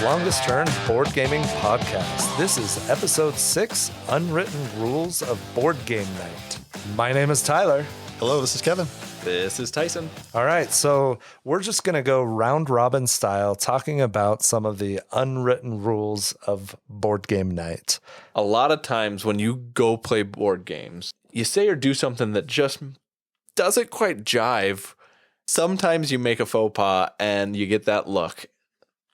longest turn board gaming podcast. This is episode 6, Unwritten Rules of Board Game Night. My name is Tyler. Hello, this is Kevin. This is Tyson. All right, so we're just going to go round robin style talking about some of the unwritten rules of board game night. A lot of times when you go play board games, you say or do something that just doesn't quite jive. Sometimes you make a faux pas and you get that look.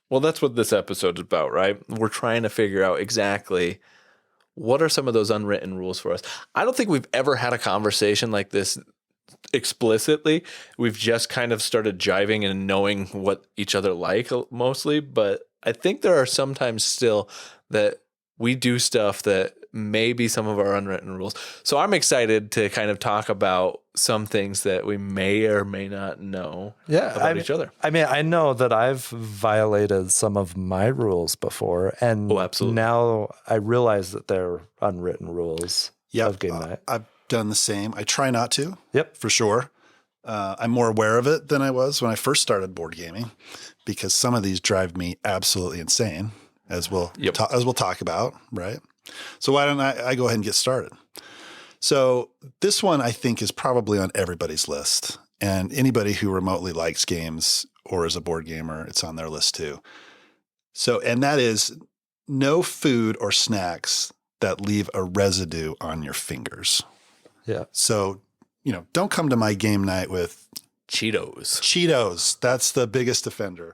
Well, that's what this episode is about, right? We're trying to figure out exactly what are some of those unwritten rules for us. I don't think we've ever had a conversation like this explicitly. We've just kind of started jiving and knowing what each other like mostly, but I think there are sometimes still that we do stuff that may be some of our unwritten rules. So I'm excited to kind of talk about some things that we may or may not know about each other. I mean, I know that I've violated some of my rules before, and now I realize that they're unwritten rules of game night. I've done the same. I try not to. Yep. For sure. I'm more aware of it than I was when I first started board gaming, because some of these drive me absolutely insane, as we'll talk about, right? So why don't I go ahead and get started? So this one I think is probably on everybody's list, and anybody who remotely likes games or is a board gamer, it's on their list too. So, and that is no food or snacks that leave a residue on your fingers. Yeah. So, don't come to my game night with Cheetos. That's the biggest offender.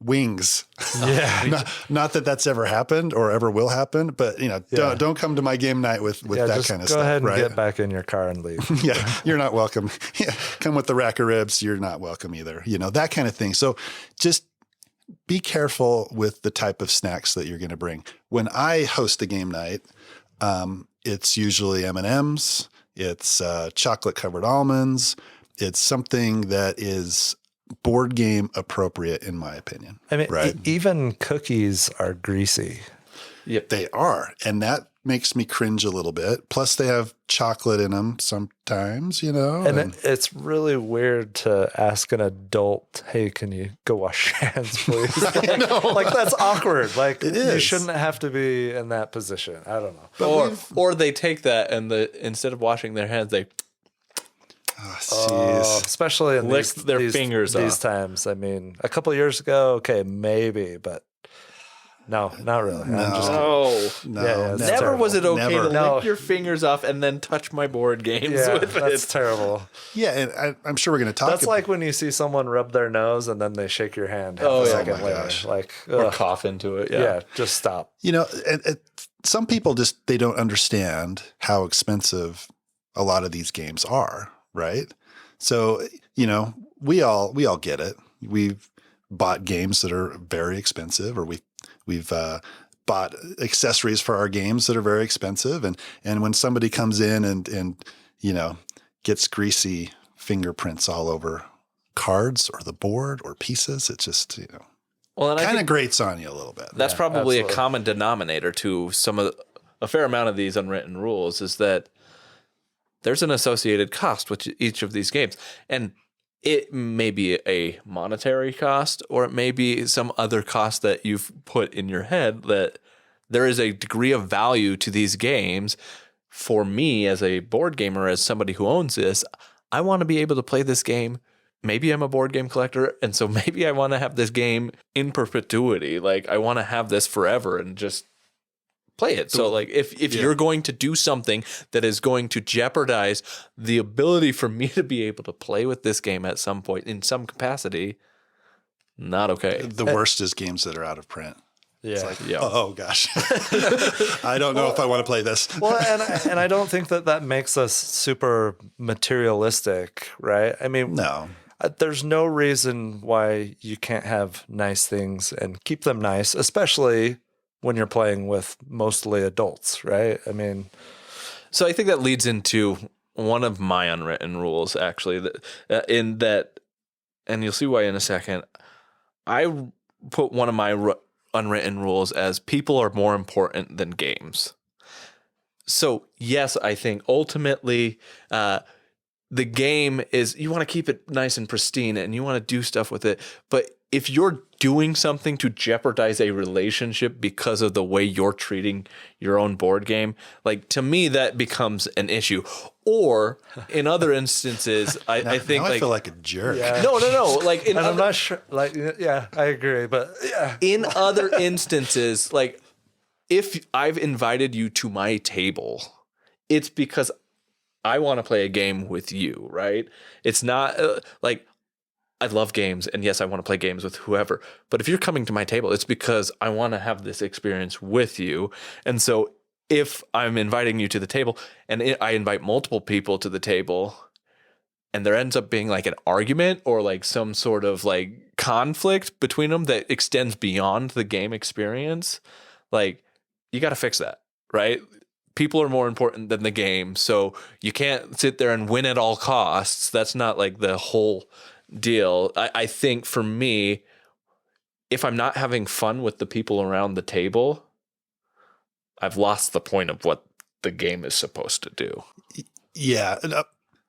Wings. Yeah. not that that's ever happened or ever will happen, but don't come to my game night with that kind of stuff. Go ahead and right? get back in your car and leave. Yeah. You're not welcome. Yeah. Come with the rack of ribs. You're not welcome either. That kind of thing. So just be careful with the type of snacks that you're going to bring. When I host a game night, it's usually M&Ms. It's chocolate covered almonds. It's something that is board game appropriate, in my opinion. I mean, right? Even cookies are greasy. Yep, they are. And that makes me cringe a little bit. Plus they have chocolate in them sometimes, And it's really weird to ask an adult, hey, can you go wash your hands, please? Like that's awkward. Like it is. You shouldn't have to be in that position. I don't know. But or they take that and instead of washing their hands, they especially in lick their fingers these off. times. I mean, a couple of years ago, okay, maybe, but no, not really. No. Never was it okay to lick your fingers off and then touch my board games with it. That's terrible. Yeah, and I'm sure we're going to talk That's like when you see someone rub their nose and then they shake your hand half a second later. Gosh. Like, or cough into it. Yeah, just stop. And some people they don't understand how expensive a lot of these games are, right? So, we all get it. We've bought games that are very expensive, or we've bought accessories for our games that are very expensive. And when somebody comes in and gets greasy fingerprints all over cards or the board or pieces, it just, kind of grates on you a little bit. That's probably a common denominator to a fair amount of these unwritten rules is that there's an associated cost with each of these games. And it may be a monetary cost, or it may be some other cost that you've put in your head that there is a degree of value to these games. For me, as a board gamer, as somebody who owns this, I want to be able to play this game. Maybe I'm a board game collector, and so maybe I want to have this game in perpetuity. Like, I want to have this forever and just play it. So like if you're going to do something that is going to jeopardize the ability for me to be able to play with this game at some point in some capacity, not okay. The worst is games that are out of print. Yeah. It's like, oh gosh, I don't know if I want to play this. Well, and I don't think that makes us super materialistic, right? I mean, no. There's no reason why you can't have nice things and keep them nice, especially when you're playing with mostly adults, right? I mean, so I think that leads into one of my unwritten rules, actually, in that, and you'll see why in a second. I put one of my unwritten rules as people are more important than games. So yes, I think ultimately the game is, you want to keep it nice and pristine and you want to do stuff with it, but if you're doing something to jeopardize a relationship because of the way you're treating your own board game, like to me that becomes an issue. Or in other instances, I think now like I feel like a jerk. Yeah. no. Like in And I'm other, not sure. Like, yeah, I agree. But yeah, in other instances, like if I've invited you to my table, it's because I want to play a game with you, right? It's not like I love games, and yes, I want to play games with whoever. But if you're coming to my table, it's because I want to have this experience with you. And so if I'm inviting you to the table and I invite multiple people to the table and there ends up being like an argument or like some sort of like conflict between them that extends beyond the game experience, like you got to fix that, right? People are more important than the game. So you can't sit there and win at all costs. That's not like the whole deal. I think for me, if I'm not having fun with the people around the table, I've lost the point of what the game is supposed to do. Yeah. And,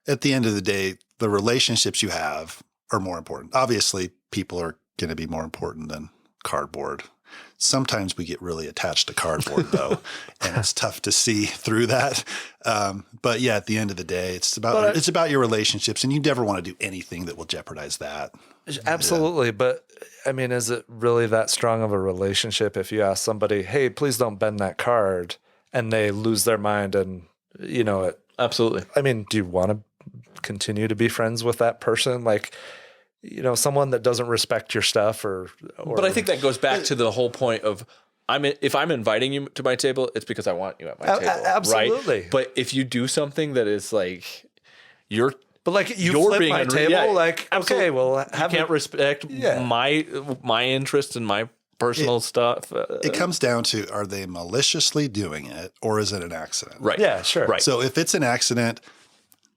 at the end of the day, the relationships you have are more important. Obviously, people are going to be more important than cardboard. Sometimes we get really attached to cardboard, though, and it's tough to see through that. But yeah, at the end of the day, it's about your relationships, and you never want to do anything that will jeopardize that. absolutely. Yeah. But I mean, is it really that strong of a relationship if you ask somebody, hey, please don't bend that card, and they lose their mind and, you know, it. Absolutely. I mean, do you want to continue to be friends with that person? Like, you know, someone that doesn't respect your stuff or But I think that goes back to the whole point of if I'm inviting you to my table, it's because I want you at my table. Absolutely. Right? But if you do something that is like you're you you're flip being my table, yeah, like, absolutely. okay, well, you can't respect my interest and my personal stuff. It comes down to, are they maliciously doing it or is it an accident? Right. Yeah, sure. Right. So if it's an accident,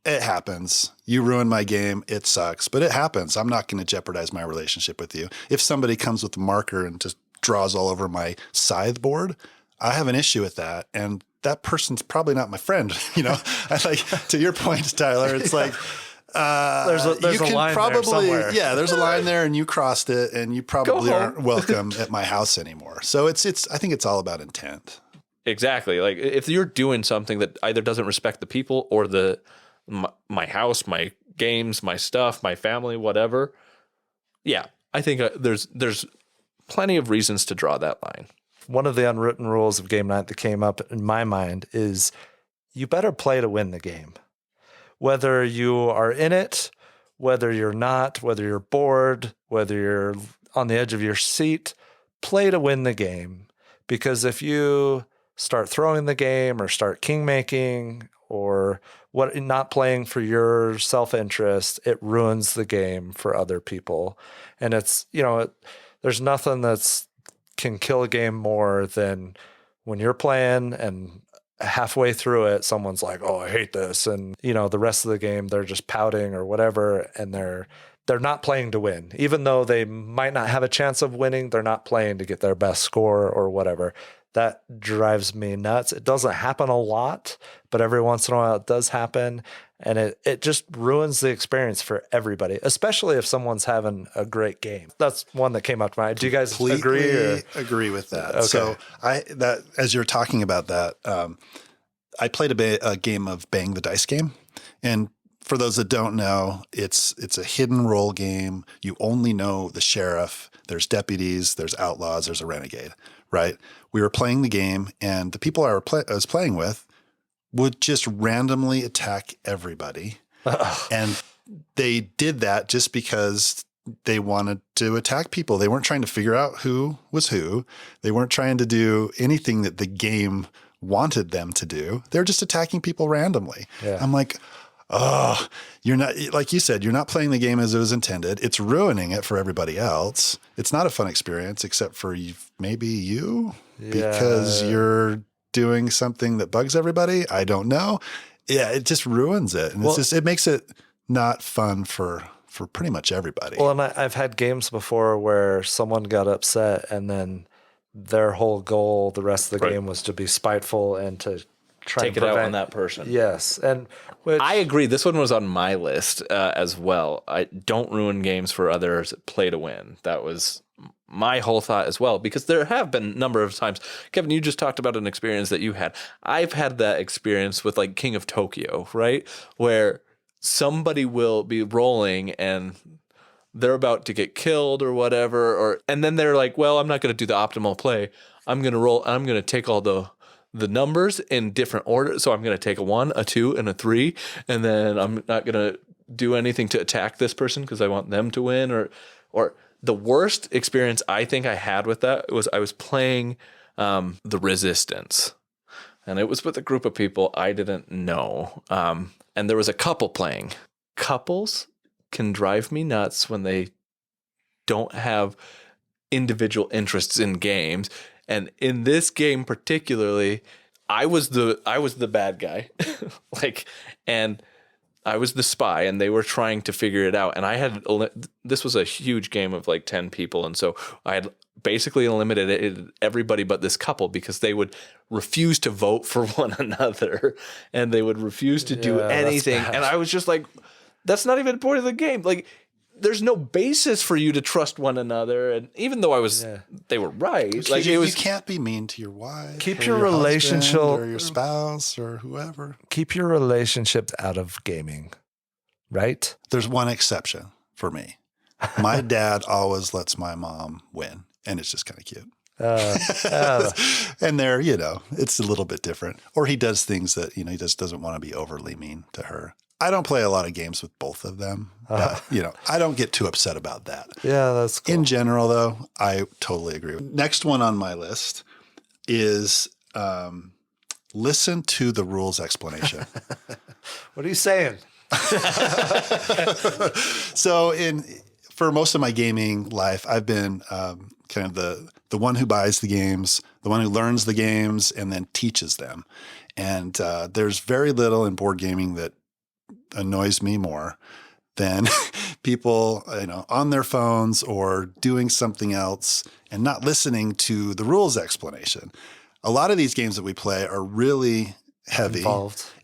it happens. You ruined my game. It sucks, but it happens. I'm not going to jeopardize my relationship with you. If somebody comes with a marker and just draws all over my scythe board, I have an issue with that. And that person's probably not my friend. You know, to your point, Tyler, it's like, there's you a can line probably, there somewhere. yeah, there's a line there and you crossed it and you probably aren't welcome at my house anymore. So I think it's all about intent. Exactly. Like if you're doing something that either doesn't respect the people or my house, my games, my stuff, my family, whatever. Yeah, I think there's plenty of reasons to draw that line. One of the unwritten rules of game night that came up in my mind is you better play to win the game. Whether you are in it, whether you're not, whether you're bored, whether you're on the edge of your seat, play to win the game. Because if you start throwing the game or start king making or not playing for your self-interest, it ruins the game for other people. And it's, you know, there's nothing that's can kill a game more than when you're playing and halfway through it, someone's like, oh, I hate this. And, you know, the rest of the game, they're just pouting or whatever. And they're not playing to win. Even though they might not have a chance of winning, they're not playing to get their best score or whatever. That drives me nuts. It doesn't happen a lot, but every once in a while it does happen. And it just ruins the experience for everybody, especially if someone's having a great game. That's one that came up to mind. Do you guys agree? Agree with that. Okay. So as you're talking about that, I played a game of Bang the Dice game. And for those that don't know, it's a hidden role game. You only know the sheriff. There's deputies, there's outlaws, there's a renegade, right? We were playing the game, and the people I was playing with would just randomly attack everybody. And they did that just because they wanted to attack people. They weren't trying to figure out who was who. They weren't trying to do anything that the game wanted them to do. They're just attacking people randomly. Yeah. I'm like, oh, you're not, like you said, you're not playing the game as it was intended. It's ruining it for everybody else. It's not a fun experience except for maybe you, because you're doing something that bugs everybody. I don't know. Yeah, it just ruins it. And it makes it not fun for pretty much everybody. Well, and I've had games before where someone got upset and then their whole goal the rest of the game was to be spiteful and to try take to it out prevent. on that person. Yes, and which I agree. This one was on my list as well. I don't ruin games for others. Play to win. That was my whole thought as well, because there have been a number of times. Kevin, you just talked about an experience that you had. I've had that experience with like King of Tokyo, right? Where somebody will be rolling and they're about to get killed or whatever, and then they're like, well, I'm not going to do the optimal play. I'm going to roll. I'm going to take all the numbers in different order. So I'm going to take a 1, a 2, and a 3, and then I'm not going to do anything to attack this person because I want them to win. Or the worst experience I think I had with that was I was playing the Resistance, and it was with a group of people I didn't know, and there was a couple playing. Couples can drive me nuts when they don't have individual interests in games. And in this game particularly, I was the bad guy, and I was the spy, and they were trying to figure it out. And this was a huge game of like 10 people, and so I had basically eliminated everybody but this couple because they would refuse to vote for one another, and they would refuse to do anything. And I was just like, that's not even the point of the game. Like, there's no basis for you to trust one another. And even though they were right. Like, you can't be mean to your wife. Keep or your relationship or your spouse or whoever. Keep your relationships out of gaming, right? There's one exception for me. My dad always lets my mom win, and it's just kind of cute. And there, it's a little bit different. Or he does things that, he just doesn't want to be overly mean to her. I don't play a lot of games with both of them. But, I don't get too upset about that. Yeah, that's cool. In general, though, I totally agree. Next one on my list is listen to the rules explanation. What are you saying? So for most of my gaming life, I've been kind of the one who buys the games, the one who learns the games, and then teaches them. And there's very little in board gaming that annoys me more than people, on their phones or doing something else and not listening to the rules explanation. A lot of these games that we play are really heavy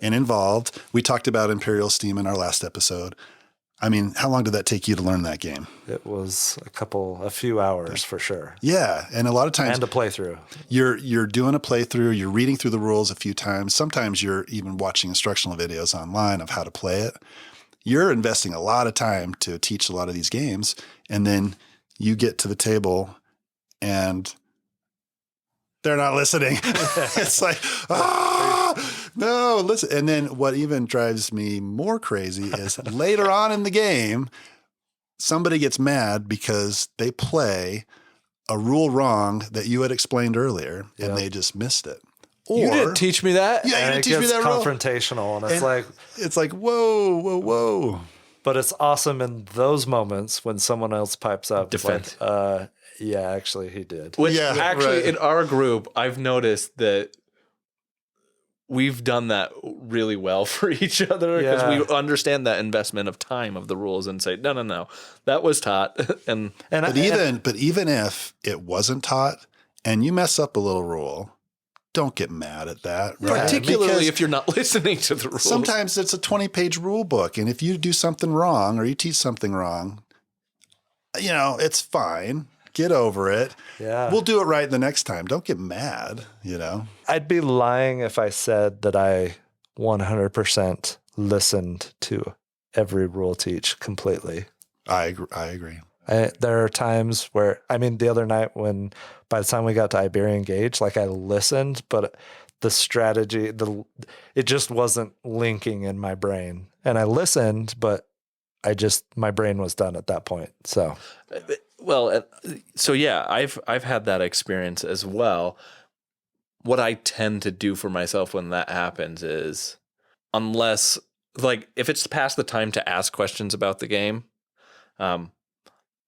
and involved. We talked about Imperial Steam in our last episode. I mean, how long did that take you to learn that game? It was a few hours for sure. Yeah. And a lot of times. And a playthrough. You're doing a playthrough, you're reading through the rules a few times. Sometimes you're even watching instructional videos online of how to play it. You're investing a lot of time to teach a lot of these games. And then you get to the table and they're not listening. It's like, no, listen. And then what even drives me more crazy is later on in the game, somebody gets mad because they play a rule wrong that you had explained earlier and they just missed it. Or, you didn't teach me that. Yeah, you didn't teach me that rule. Confrontational, and it's like, whoa. But it's awesome in those moments when someone else pipes up. Defend. Like, yeah, actually, he did. In our group, I've noticed that we've done that really well for each other because we understand that investment of time of the rules and say, no, that was taught. But even if it wasn't taught and you mess up a little rule, don't get mad at that. Right? Particularly if you're not listening to the rules. Sometimes it's a 20-page rule book. And if you do something wrong or you teach something wrong, it's fine. Get over it. Yeah. We'll do it right the next time. Don't get mad, I'd be lying if I said that I 100% listened to every rule teach completely. I agree. There are times where, the other night when by the time we got to Iberian Gauge, I listened, but the strategy, it just wasn't linking in my brain. And I listened, but my brain was done at that point. So, I've had that experience as well. What I tend to do for myself when that happens is, unless if it's past the time to ask questions about the game,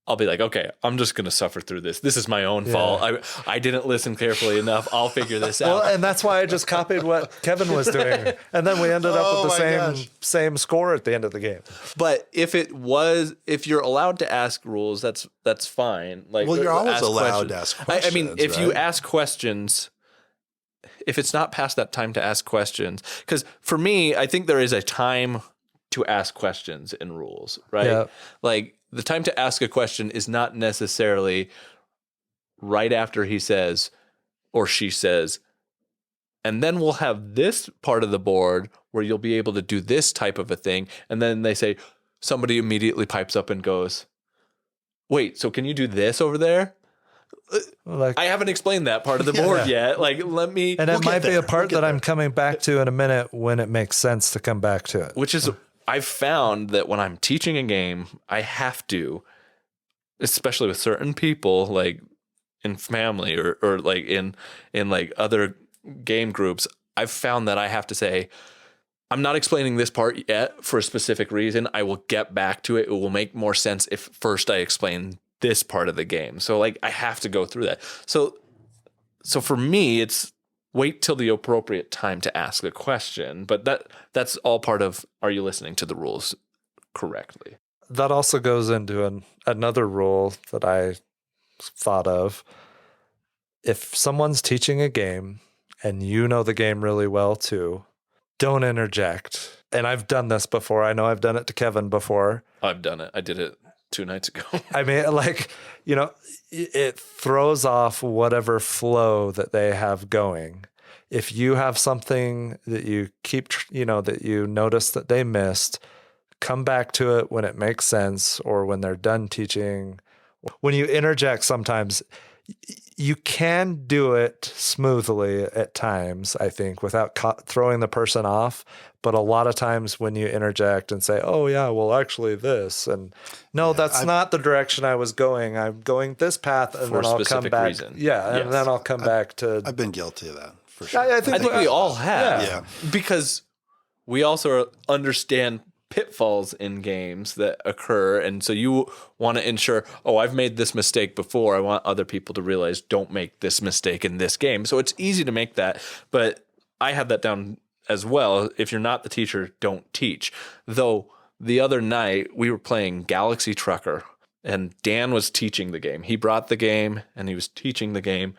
I'll be like, okay, I'm just going to suffer through this. This is my own fault. I didn't listen carefully enough. I'll figure this out. Well, and that's why I just copied what Kevin was doing. And then we ended up with the same score at the end of the game. But if you're allowed to ask rules, that's fine. You're always allowed to ask questions. If you ask questions, if it's not past that time to ask questions, because for me, I think there is a time to ask questions in rules, right? Yeah. Like the time to ask a question is not necessarily right after he says or she says, and then we'll have this part of the board where you'll be able to do this type of a thing. And then they say, somebody immediately pipes up and goes, wait, so can you do this over there? Like, I haven't explained that part of the board yet. Like, let me. and it might be a part that there. I'm coming back to in a minute when it makes sense to come back to it. Which is, I've found that when I'm teaching a game, I have to, especially with certain people, like in family or like in like other game groups, I've found that I have to say, I'm not explaining this part yet for a specific reason. I will get back to it. It will make more sense if first I explain this part of the game. So like I have to go through that. So for me, it's wait till the appropriate time to ask a question. But that's all part of, are you listening to the rules correctly? That also goes into another rule that I thought of. If someone's teaching a game and you know the game really well too, don't interject. And I've done this before. I know I've done it to Kevin before. I've done it. I did it 2 nights ago. I mean, like, it throws off whatever flow that they have going. If you have something that you keep, that you notice that they missed, come back to it when it makes sense or when they're done teaching. When you interject, sometimes you can do it smoothly at times, I think, without throwing the person off. But a lot of times when you interject and say, oh, yeah, well, actually this, and no, that's not the direction I was going. I'm going this path, and For then a I'll come specific back. reason. Yeah, and Yes. then I'll come back to. I've been guilty of that for sure. I think we all have. Yeah. Because we also understand pitfalls in games that occur. And so you want to ensure, I've made this mistake before. I want other people to realize don't make this mistake in this game. So it's easy to make that. But I have that down as well. If you're not the teacher, don't teach. Though the other night we were playing Galaxy Trucker and Dan was teaching the game. He brought the game and he was teaching the game,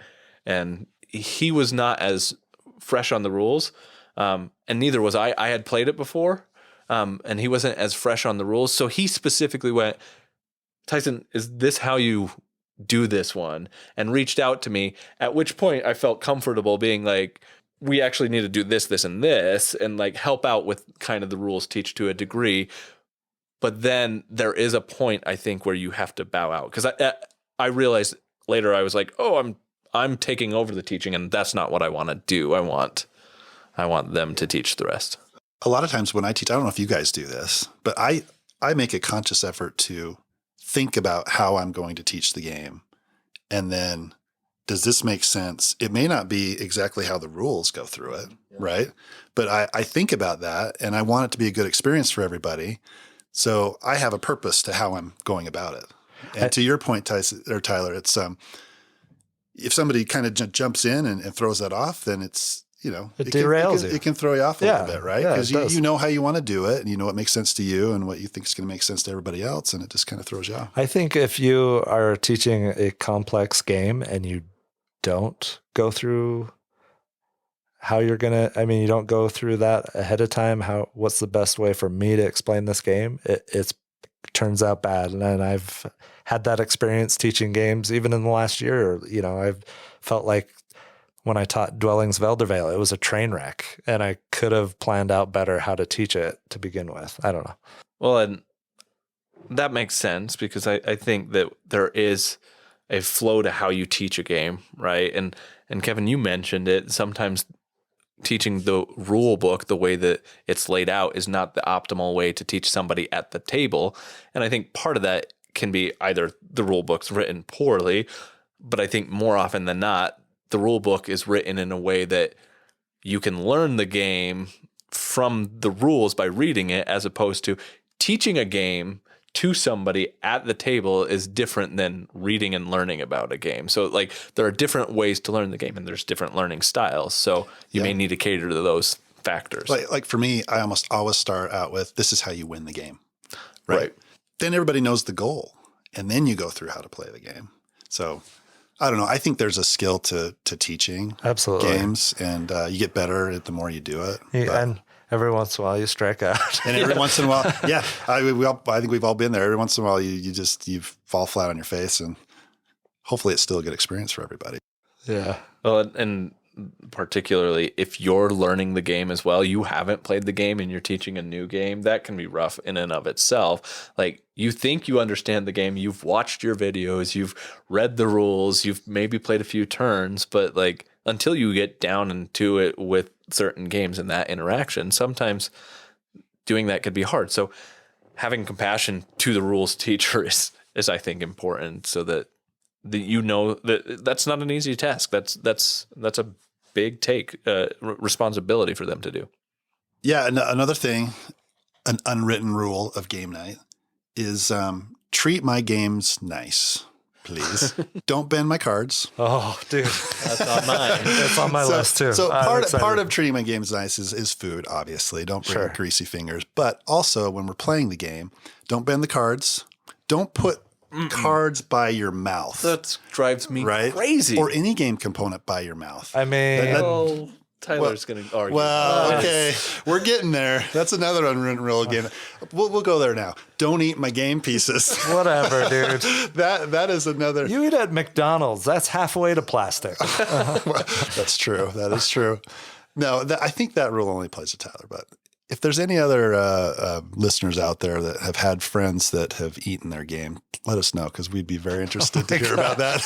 and he was not as fresh on the rules. And neither was I. I had played it before. And he wasn't as fresh on the rules. So he specifically went, Tyson, is this how you do this one? And reached out to me, at which point I felt comfortable being like, we actually need to do this, this, and this, and like help out with kind of the rules teach to a degree. But then there is a point, I think, where you have to bow out. Because I realized later, I was like, I'm taking over the teaching, and that's not what I want to do. I want them to teach the rest. A lot of times when I teach, I don't know if you guys do this, but I make a conscious effort to think about how I'm going to teach the game. And then, does this make sense? It may not be exactly how the rules go through it, right? But I think about that, and I want it to be a good experience for everybody. So I have a purpose to how I'm going about it. And to your point, Tyson or Tyler, it's if somebody kind of jumps in and throws that off, then it's, it derails you. It can throw you off a little bit, right? Yeah, Because you know how you want to do it, and you know what makes sense to you and what you think is going to make sense to everybody else, and it just kind of throws you off. I think if you are teaching a complex game and you don't go through how you're going to, you don't go through that ahead of time, what's the best way for me to explain this game? It turns out bad. And I've had that experience teaching games even in the last year. I've felt like when I taught Dwellings of Eldervale, it was a train wreck, and I could have planned out better how to teach it to begin with. I don't know. Well, and that makes sense because I think that there is a flow to how you teach a game, right? And Kevin, you mentioned it. Sometimes teaching the rule book the way that it's laid out is not the optimal way to teach somebody at the table. And I think part of that can be either the rule book's written poorly, but I think more often than not, the rule book is written in a way that you can learn the game from the rules by reading it, as opposed to teaching a game to somebody at the table is different than reading and learning about a game. So like there are different ways to learn the game, and there's different learning styles. So you may need to cater to those factors. Like for me, I almost always start out with, this is how you win the game. Right. Then everybody knows the goal, and then you go through how to play the game. So I don't know. I think there's a skill to teaching Absolutely. games, and you get better the more you do it. And every once in a while you strike out. And every once in a while, yeah, I think we've all been there. Every once in a while you fall flat on your face, and hopefully it's still a good experience for everybody. Yeah. Well, and particularly if you're learning the game as well, you haven't played the game and you're teaching a new game, that can be rough in and of itself. Like, you think you understand the game, you've watched your videos, you've read the rules, you've maybe played a few turns, but like until you get down into it with certain games and that interaction, sometimes doing that could be hard. So having compassion to the rules teacher is I think important, so that you know that that's not an easy task. That's a big responsibility for them to do. Yeah, and another thing, an unwritten rule of game night is treat my games nice, please. Don't bend my cards. Oh, dude. That's on mine. That's on my list too. So part of treating my games nice is food, obviously. Don't bring greasy fingers. But also when we're playing the game, don't bend the cards. Don't put cards by your mouth. That drives me crazy. Or any game component by your mouth. I mean, Tyler's going to argue. Well, okay, we're getting there. That's another unwritten rule again. We'll go there now. Don't eat my game pieces. whatever, dude. That is another. You eat at McDonald's. That's halfway to plastic. That's true. That is true. No, I think that rule only applies to Tyler. But if there's any other listeners out there that have had friends that have eaten their game, let us know, because we'd be very interested to hear about that.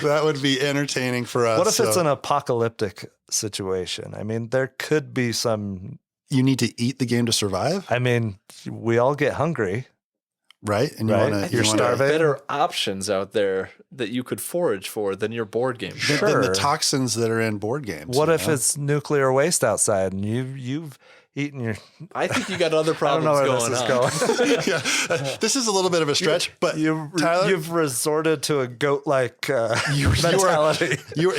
That would be entertaining for us. What if it's an apocalyptic situation? I mean, there could be some. You need to eat the game to survive? I mean, we all get hungry. Right? And you're starving. Better options out there that you could forage for than your board game. Than the toxins that are in board games. What if it's nuclear waste outside and you've eaten your... I think you got other problems going on. Yeah. This is a little bit of a stretch, but Tyler, you've resorted to a goat-like mentality.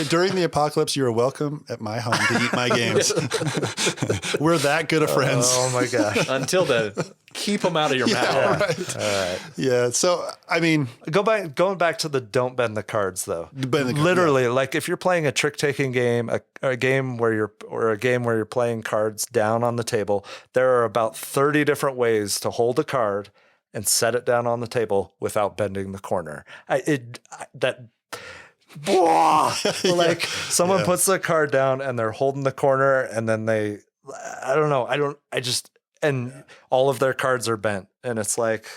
During the apocalypse, you are welcome at my home to eat my games. We're that good of friends. Oh my gosh. Until then, keep them out of your mouth. Right. All right. Yeah. So, I mean, going back to the don't bend the cards though. Literally, like if you're playing a trick-taking game, a game where you're playing cards down on the table, there are about 30 different ways to hold a card and set it down on the table without bending the corner. Like someone puts the card down and they're holding the corner and then and all of their cards are bent and it's like,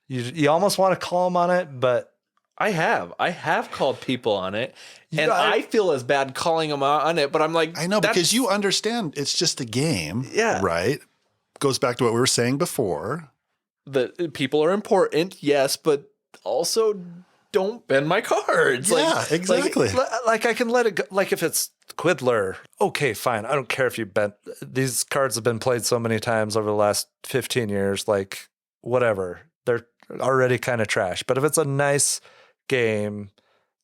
you almost want to call them on it, but I have called people on it, and I feel as bad calling them out on it, but I'm like, I know, because you understand it's just a game. Yeah. Right. Goes back to what we were saying before. The people are important, yes, but also don't bend my cards. Yeah, exactly. Like I can let it go. Like if it's Quiddler, okay, fine. I don't care if you bent. These cards have been played so many times over the last 15 years. Like whatever, they're already kind of trash. But if it's a nice game,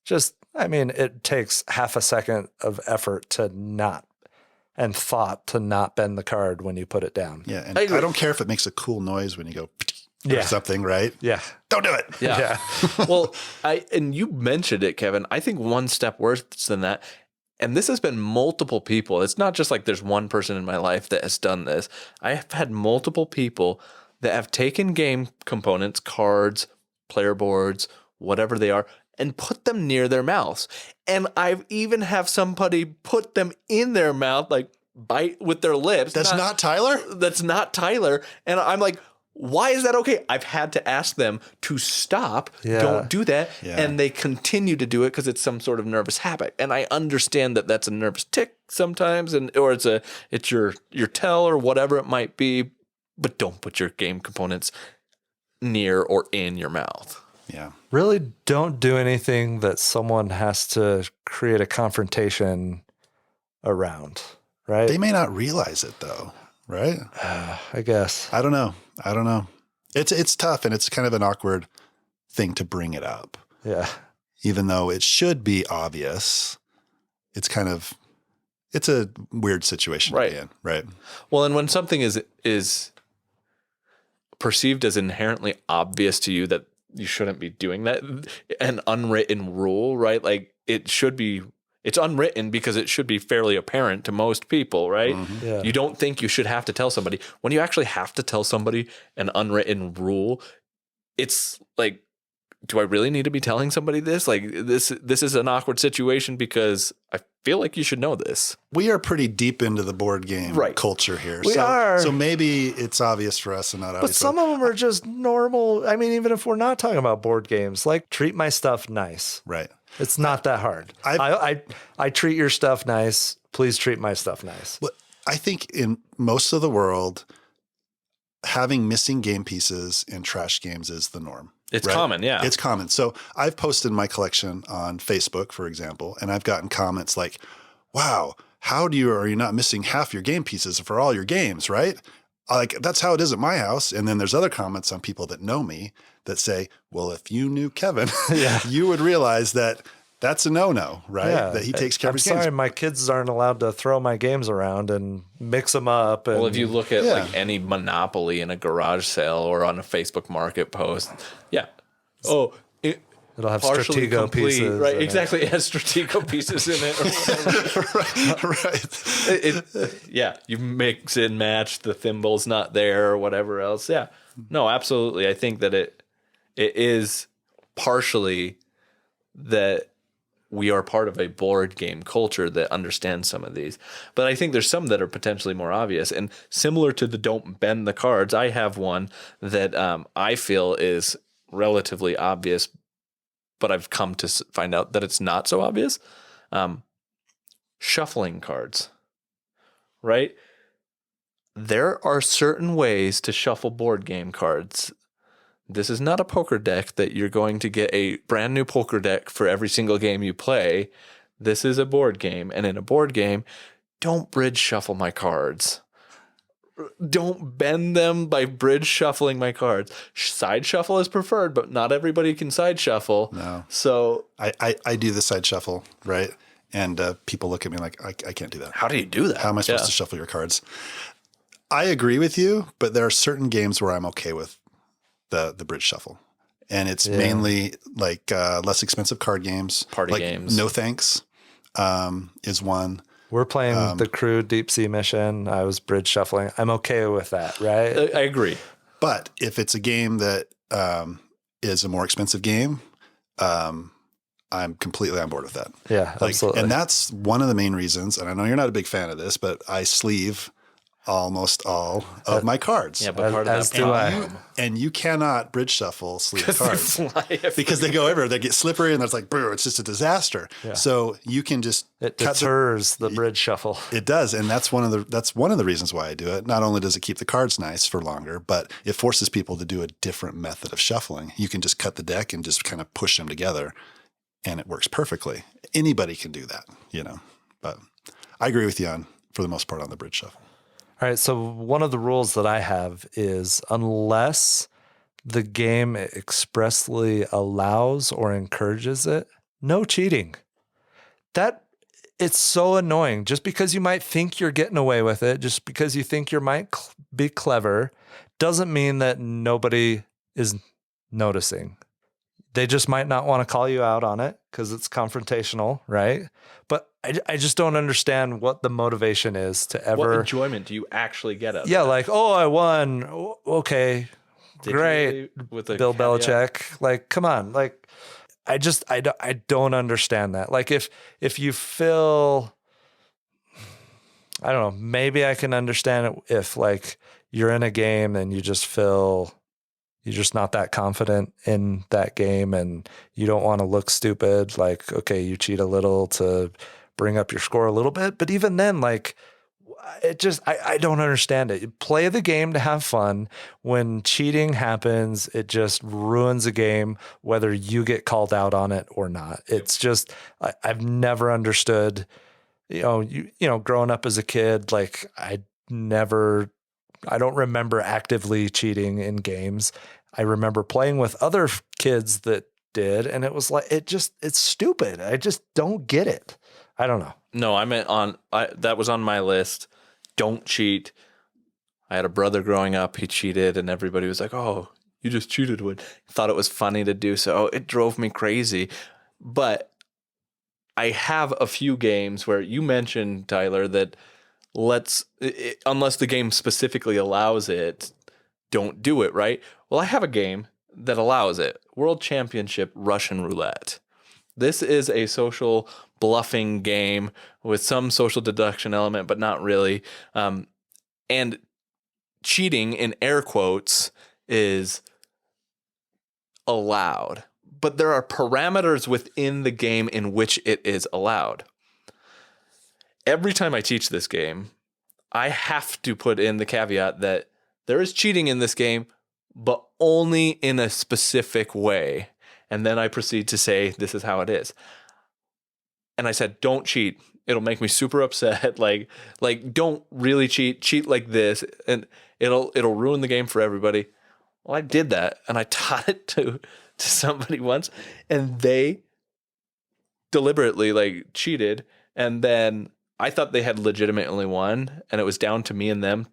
it takes half a second of effort and thought to not bend the card when you put it down. Yeah, and I don't care if it makes a cool noise when you go or something, right? Yeah. Don't do it. Yeah. Well, and you mentioned it, Kevin. I think one step worse than that, and this has been multiple people. It's not just like there's one person in my life that has done this. I have had multiple people that have taken game components, cards, player boards, whatever they are, and put them near their mouths. And I've even have somebody put them in their mouth, like bite with their lips. That's not Tyler? That's not Tyler. And I'm like, why is that okay? I've had to ask them to stop. Yeah. Don't do that. Yeah. And they continue to do it because it's some sort of nervous habit. And I understand that that's a nervous tick sometimes, or it's your tell or whatever it might be. But don't put your game components near or in your mouth. Yeah. Really don't do anything that someone has to create a confrontation around, right? They may not realize it though, right? I guess. I don't know. It's tough, and it's kind of an awkward thing to bring it up. Yeah. Even though it should be obvious, it's a weird situation to be in, right? Well, and when something is perceived as inherently obvious to you that you shouldn't be doing that. An unwritten rule, right? Like it's unwritten because it should be fairly apparent to most people, right? Yeah. You don't think you should have to tell somebody. When you actually have to tell somebody an unwritten rule, it's like, do I really need to be telling somebody this? Like this is an awkward situation because I feel like you should know this. We are pretty deep into the board game Right. culture here. We are. So maybe it's obvious for us and not obvious. But some of them are just normal. I mean, even if we're not talking about board games, like treat my stuff nice. Right. It's not that hard. I treat your stuff nice. Please treat my stuff nice. But I think in most of the world, having missing game pieces in trash games is the norm. It's right? common, yeah. It's common. So I've posted my collection on Facebook, for example, and I've gotten comments like, wow, are you not missing half your game pieces for all your games, right? Like, that's how it is at my house. And then there's other comments on people that know me that say, well, if you knew Kevin, you would realize that that's a no-no, right? Yeah. That he takes care of his I'm sorry, games. my kids aren't allowed to throw my games around and mix them up. And, Well, if you look at like any Monopoly in a garage sale or on a Facebook Market post, it'll have partially Stratego complete, pieces. right? in it. Exactly, it has Stratego pieces in it. Or whatever. Right. You mix and match, the thimble's not there or whatever else. Yeah, no, absolutely. I think that it is partially that we are part of a board game culture that understands some of these. But I think there's some that are potentially more obvious. And similar to the don't bend the cards, I have one that I feel is relatively obvious, but I've come to find out that it's not so obvious. Shuffling cards, right? There are certain ways to shuffle board game cards. This is not a poker deck that you're going to get a brand new poker deck for every single game you play. This is a board game. And in a board game, don't bridge shuffle my cards. Don't bend them by bridge shuffling my cards. Side shuffle is preferred, but not everybody can side shuffle. No. So I do the side shuffle, right? And people look at me like, I can't do that. how do you do that? How am I supposed to shuffle your cards? I agree with you, but there are certain games where I'm okay with the bridge shuffle. And it's mainly like less expensive card games. Party games. No Thanks is one. We're playing the Crew Deep Sea Mission. I was bridge shuffling. I'm okay with that, right? I agree. But if it's a game that is a more expensive game, I'm completely on board with that. Yeah, absolutely. And that's one of the main reasons, and I know you're not a big fan of this, but I sleeve almost all of my cards. Yeah, but part of As that do problem- I. And you cannot bridge shuffle sleeve They cards fly everywhere. because they go everywhere. They get slippery and it's like, bro, it's just a disaster. Yeah. So you can just It cut deters the bridge shuffle. It does, and that's one of the reasons why I do it. Not only does it keep the cards nice for longer, but it forces people to do a different method of shuffling. You can just cut the deck and just kind of push them together, and it works perfectly. Anybody can do that, But I agree with you for the most part, on the bridge shuffle. All right. So one of the rules that I have is unless the game expressly allows or encourages it, no cheating. It's so annoying. Just because you might think you're getting away with it, just because you think you might be clever, doesn't mean that nobody is noticing. They just might not want to call you out on it because it's confrontational, right? But I just don't understand what the motivation is to ever. What enjoyment do you actually get out of Yeah, that? like, oh, I won. Okay, Did great. you with a Bill caveat? Belichick. Like, come on. Like, I don't understand that. Like, if you feel, I don't know, maybe I can understand it if like you're in a game and you just feel you're just not that confident in that game and you don't want to look stupid. Like, okay, you cheat a little to bring up your score a little bit. But even then, like, it just, I don't understand it. You play the game to have fun. When cheating happens, it just ruins a game, whether you get called out on it or not. It's just, I've never understood, growing up as a kid, like I don't remember actively cheating in games. I remember playing with other kids that did, and it was like, it's stupid. I just don't get it. I don't know. No, I meant that was on my list. Don't cheat. I had a brother growing up. He cheated, and everybody was like, "Oh, you just cheated when thought it was funny to do so. It drove me crazy. But I have a few games where you mentioned, Tyler, that unless the game specifically allows it, don't do it, right? Well, I have a game that allows it. World Championship Russian Roulette. This is a social bluffing game with some social deduction element, but not really. And cheating, in air quotes, is allowed. But there are parameters within the game in which it is allowed. Every time I teach this game, I have to put in the caveat that there is cheating in this game, but only in a specific way. And then I proceed to say, this is how it is. And I said, don't cheat. It'll make me super upset. Like don't really cheat. Cheat like this, and it'll ruin the game for everybody. Well, I did that, and I taught it to somebody once, and they deliberately cheated, and then I thought they had legitimately won, and it was down to me and them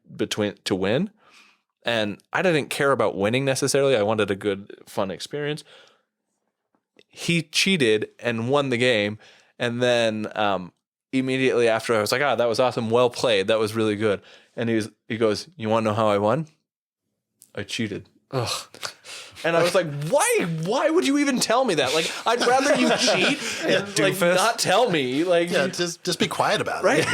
to win. And I didn't care about winning necessarily. I wanted a good, fun experience. He cheated and won the game. And then immediately after, I was like, that was awesome. Well played. That was really good. And he goes, you want to know how I won? I cheated. Ugh. And I was like, why would you even tell me that? I'd rather you cheat and not tell me. Just be quiet about it. Right.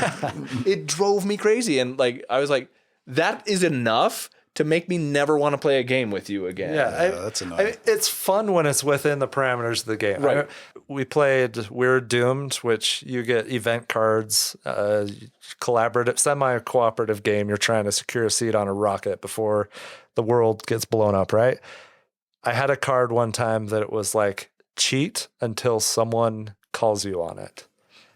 It drove me crazy. And I was like, that is enough to make me never want to play a game with you again. Yeah, that's annoying. It's fun when it's within the parameters of the game. Right. We played We're Doomed, which you get event cards, collaborative, semi-cooperative game. You're trying to secure a seat on a rocket before the world gets blown up, right? I had a card one time that it was cheat until someone calls you on it.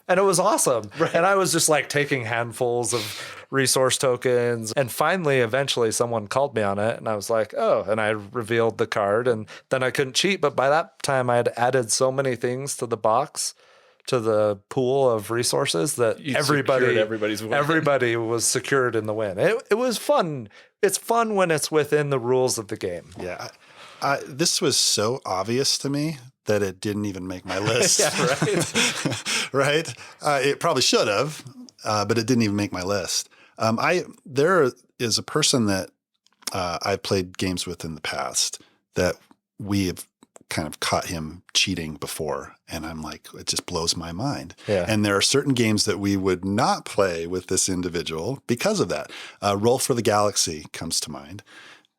And it was awesome. Right. And I was just taking handfuls of resource tokens. And finally, eventually, someone called me on it. And I was like, oh, and I revealed the card. And then I couldn't cheat. But by that time, I had added so many things to the box, to the pool of resources that everybody was secured in the win. It was fun. It's fun when it's within the rules of the game. Yeah. This was so obvious to me that it didn't even make my list. Yeah, right. Right? It probably should have, but it didn't even make my list. There is a person that I've played games with in the past that we have kind of caught him cheating before. And I'm like, it just blows my mind. Yeah. And there are certain games that we would not play with this individual because of that. Roll for the Galaxy comes to mind.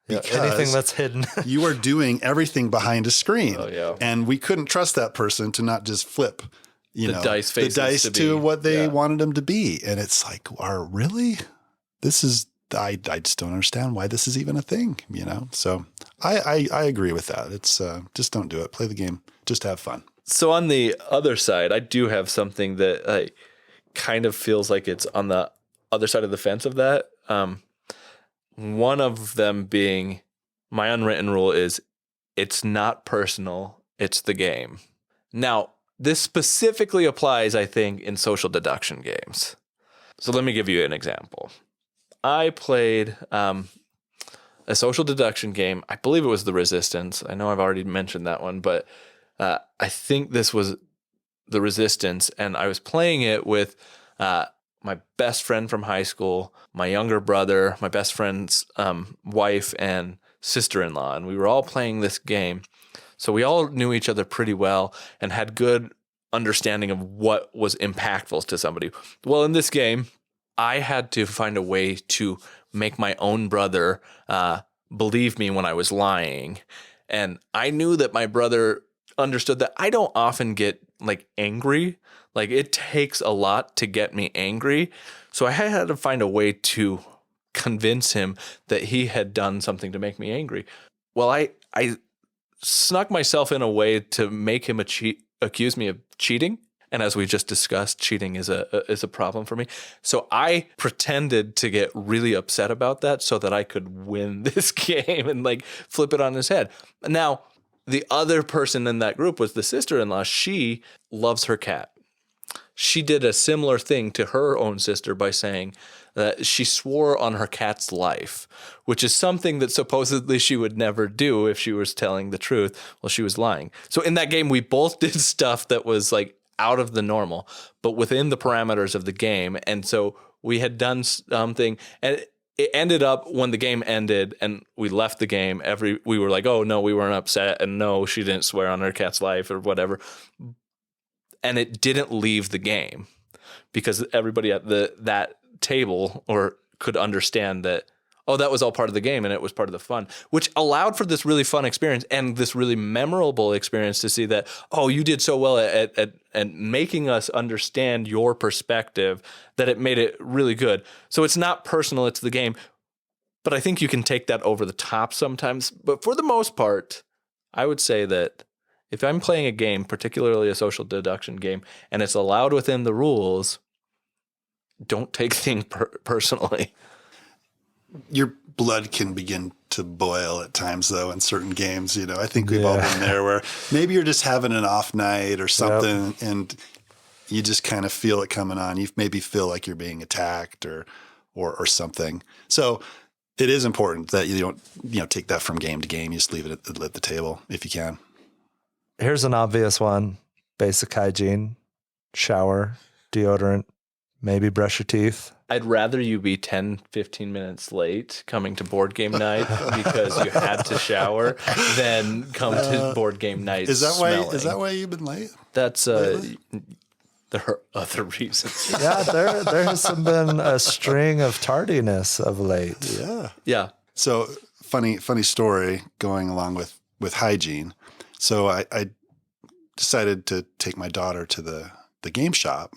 Anything that's hidden. You are doing everything behind a screen. Oh, yeah. And we couldn't trust that person to not just flip, the dice to what they wanted them to be. And it's like, really? This is, I just don't understand why this is even a thing, So I agree with that. It's just don't do it. Play the game. Just have fun. So on the other side, I do have something that kind of feels like it's on the other side of the fence of that. One of them being my unwritten rule is it's not personal, it's the game. Now, this specifically applies, I think, in social deduction games. So let me give you an example. I played a social deduction game. I believe it was The Resistance. I know I've already mentioned that one, but I think this was The Resistance, and I was playing it with my best friend from high school, my younger brother, my best friend's wife, and sister-in-law. And we were all playing this game. So we all knew each other pretty well and had good understanding of what was impactful to somebody. Well, in this game, I had to find a way to make my own brother believe me when I was lying. And I knew that my brother understood that I don't often get angry. It takes a lot to get me angry. So I had to find a way to convince him that he had done something to make me angry. Well, I snuck myself in a way to make him accuse me of cheating. And as we just discussed, cheating is a problem for me. So I pretended to get really upset about that so that I could win this game and flip it on his head. Now, the other person in that group was the sister-in-law. She loves her cat. she did a similar thing to her own sister by saying that she swore on her cat's life, which is something that supposedly she would never do if she was telling the truth. Well, she was lying. So in that game, we both did stuff that was like out of the normal, but within the parameters of the game. And so we had done something, and it ended up when the game ended and we left the game, we were like, oh no, we weren't upset, and no, she didn't swear on her cat's life or whatever. And it didn't leave the game because everybody at that table or could understand that, oh, that was all part of the game and it was part of the fun, which allowed for this really fun experience and this really memorable experience to see that, oh, you did so well at making us understand your perspective that it made it really good. So it's not personal, it's the game. But I think you can take that over the top sometimes. But for the most part, I would say that if I'm playing a game, particularly a social deduction game, and it's allowed within the rules, don't take things personally. Your blood can begin to boil at times, though, in certain games. You know, I think we've all been there where maybe you're just having an off night or something, and you just kind of feel it coming on. You maybe feel like you're being attacked or something. So it is important that you don't, take that from game to game. You just leave it at the table if you can. Here's an obvious one. Basic hygiene, shower, deodorant, maybe brush your teeth. I'd rather you be 10, 15 minutes late coming to board game night because you had to shower than come to board game night smelling. Is that why you've been late? That's there are other reasons. Yeah, there has been a string of tardiness of late. Yeah. So funny story going along with hygiene. So I decided to take my daughter to the game shop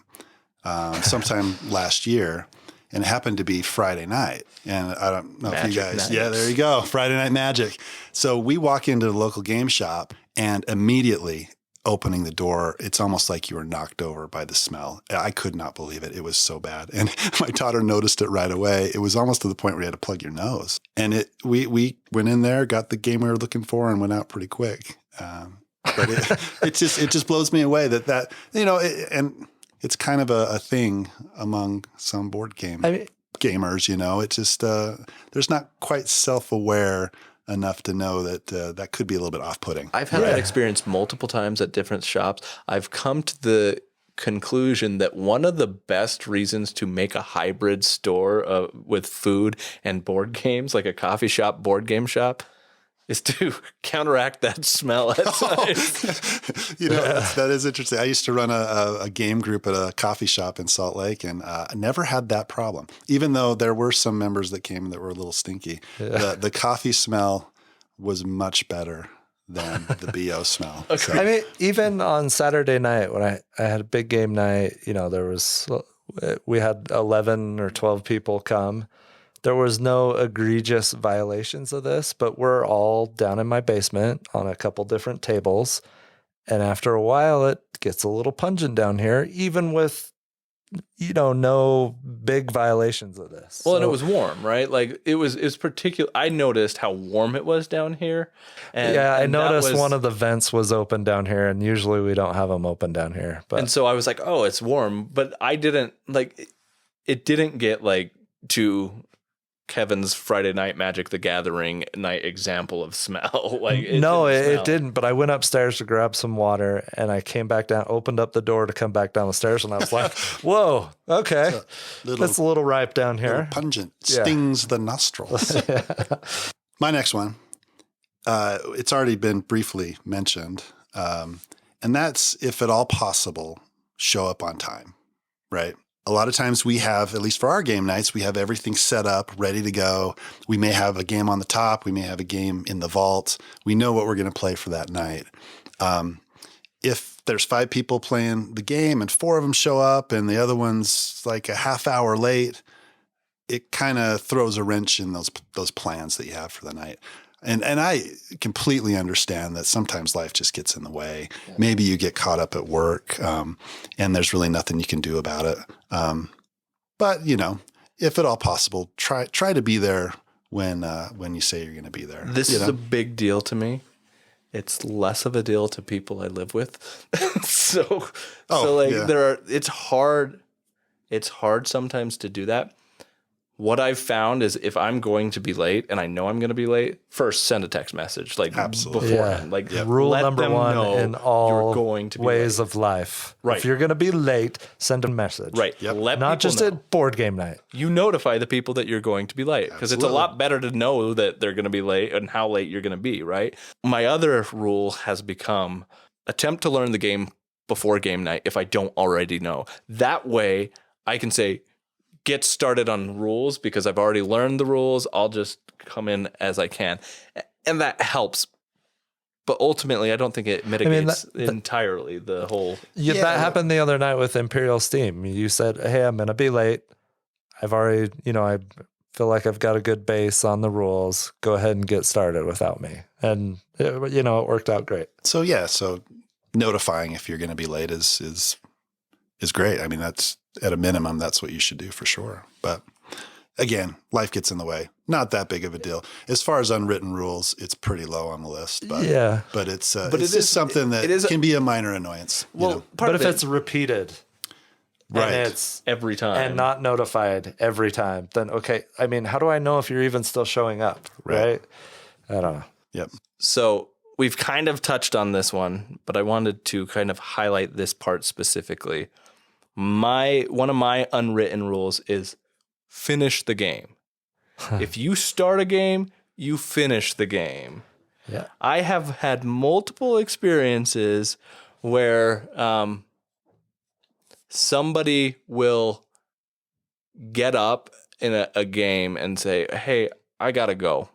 sometime last year, and it happened to be Friday night. And I don't know if you guys, nights. Yeah, there you go. Friday night magic. So we walk into the local game shop, and immediately opening the door, it's almost like you were knocked over by the smell. I could not believe it. It was so bad. And my daughter noticed it right away. It was almost to the point where you had to plug your nose. And we went in there, got the game we were looking for, and went out pretty quick. But it just blows me away that and it's kind of a thing among some board game gamers. It just there's not quite self-aware enough to know that that could be a little bit off-putting. I've had that experience multiple times at different shops. I've come to the conclusion that one of the best reasons to make a hybrid store with food and board games, like a coffee shop, board game shop, is to counteract that smell at times. That is interesting. I used to run a game group at a coffee shop in Salt Lake, and I never had that problem. Even though there were some members that came that were a little stinky, the coffee smell was much better than the BO smell. Okay. So, I mean, even on Saturday night when I had a big game night, we had 11 or 12 people come. There was no egregious violations of this, but we're all down in my basement on a couple different tables. And after a while, it gets a little pungent down here, even with, no big violations of this. Well, and it was warm, right? Like it was particular. I noticed how warm it was down here. And I noticed one of the vents was open down here, and usually we don't have them open down here. And so I was like, oh, it's warm. But I didn't it didn't get to Kevin's Friday Night Magic the Gathering night example of smell. It didn't. But I went upstairs to grab some water, and I came back down, opened up the door to come back down the stairs, and I was like, "Whoa, okay, that's a little ripe down here, pungent, stings the nostrils." My next one, it's already been briefly mentioned, and that's if at all possible, show up on time, right? A lot of times we have, at least for our game nights, we have everything set up, ready to go. We may have a game on the top. We may have a game in the vault. We know what we're going to play for that night. If there's 5 people playing the game and 4 of them show up and the other one's like a half hour late, it kind of throws a wrench in those plans that you have for the night. And I completely understand that sometimes life just gets in the way. Yeah. Maybe you get caught up at work, and there's really nothing you can do about it. But if at all possible, try to be there when you say you're going to be there. This is a big deal to me. it's less of a deal to people I live with. so yeah. it's hard sometimes to do that. What I've found is if I'm going to be late and I know I'm going to be late, first send a text message like Absolutely. beforehand. Like Rule let number them one know in all you're going to be ways late. of life. Right. If you're going to be late, send a message. Right. Yep. Let Not people just know. at board game night. You notify the people that you're going to be late because it's a Absolutely. lot better to know that they're going to be late and how late you're going to be, right? My other rule has become attempt to learn the game before game night if I don't already know. That way I can say, get started on rules because I've already learned the rules. I'll just come in as I can. And that helps. But ultimately, I don't think it mitigates entirely the whole. Yeah, Yeah. that happened the other night with Imperial Steam. You said, hey, I'm going to be late. I've already, I feel like I've got a good base on the rules. Go ahead and get started without me. And, it worked out great. So notifying if you're going to be late is great. I mean, that's at a minimum, that's what you should do for sure. But again, life gets in the way. Not that big of a deal. As far as unwritten rules, it's pretty low on the list. But Yeah. but it's it just is something that it is can be a minor annoyance. Well, But if it's repeated Right. and it's every time. and not notified every time, then okay. I mean, how do I know if you're even still showing up? Right? I don't know. Yep. So we've kind of touched on this one, but I wanted to kind of highlight this part specifically. One of my unwritten rules is finish the game. If you start a game, you finish the game. Yeah. I have had multiple experiences where somebody will get up in a game and say, hey, I gotta go.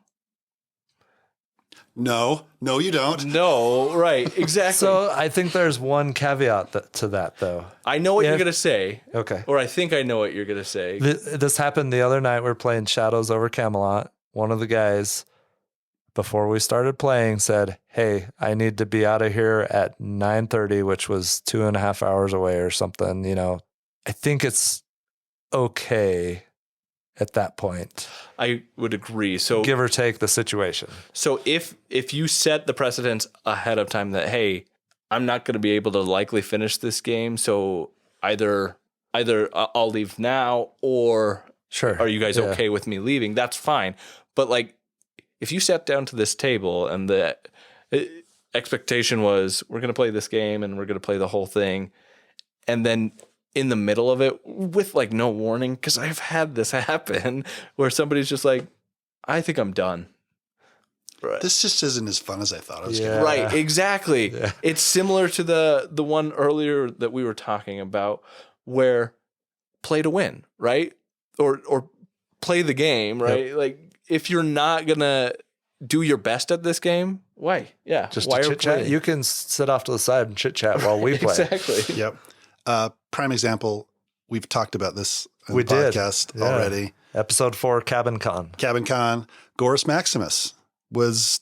No, you don't. No, right, exactly. So I think there's one caveat to that, though. I know what Yeah. you're going to say. Okay. Or I think I know what you're going to say. This happened the other night. We were playing Shadows over Camelot. One of the guys, before we started playing, said, hey, I need to be out of here at 9:30, which was 2.5 hours away or something. I think it's okay at that point, I would agree. So give or take the situation. So if you set the precedence ahead of time that, hey, I'm not going to be able to likely finish this game, so either I'll leave now, or Sure. are you guys okay with me leaving? That's fine. But like, if you sat down to this table and the expectation was we're going to play this game and we're going to play the whole thing, and then in the middle of it with like no warning, because I've had this happen where somebody's just like, I think I'm done. Right. This just isn't as fun as I thought it was going Yeah. to Right, exactly. Yeah. It's similar to the one earlier that we were talking about where play to win, right? Or play the game, right? Yep. Like if you're not going to do your best at this game, why? Yeah. Just why to are chit chat. playing? You can sit off to the side and chit chat while we play. Exactly. Yep. Prime example, we've talked about this in We the did. podcast Yeah. already. Episode 4, Cabin Con. Cabin Con, Gorus Maximus was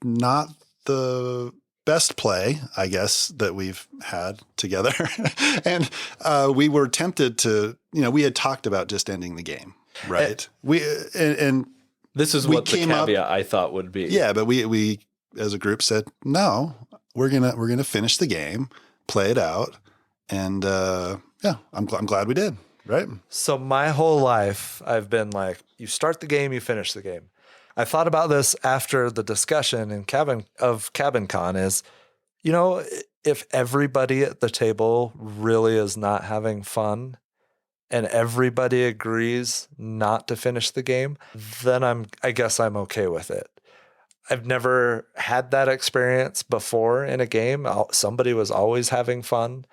not the best play, I guess, that we've had together. And we were tempted to, we had talked about just ending the game, right? And This is we what the came up- caveat I thought would be. yeah, but we as a group said, no, we're gonna finish the game, play it out, and I'm glad we did. Right. So my whole life, I've been like, you start the game, you finish the game. I thought about this after the discussion in Cabin Con is, if everybody at the table really is not having fun and everybody agrees not to finish the game, then I guess I'm okay with it. I've never had that experience before in a game. Somebody was always having fun.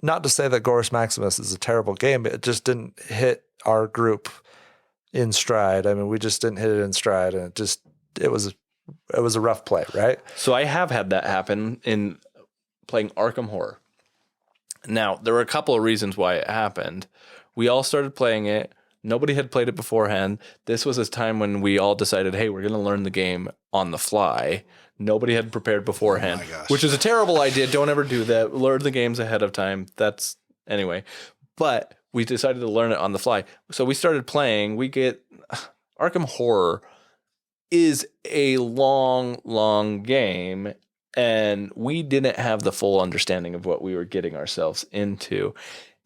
Not to say that Gorus Maximus is a terrible game, but it just didn't hit our group in stride. I mean, we just didn't hit it in stride, and it was a rough play, right? So I have had that happen in playing Arkham Horror. Now, there were a couple of reasons why it happened. We all started playing it. Nobody had played it beforehand. This was a time when we all decided, hey, we're going to learn the game on the fly. Nobody had prepared beforehand, Oh my gosh. which is a terrible idea. Don't ever do that. Learn the games ahead of time. Anyway. But we decided to learn it on the fly. So we started playing. We get Arkham Horror is a long game, and we didn't have the full understanding of what we were getting ourselves into.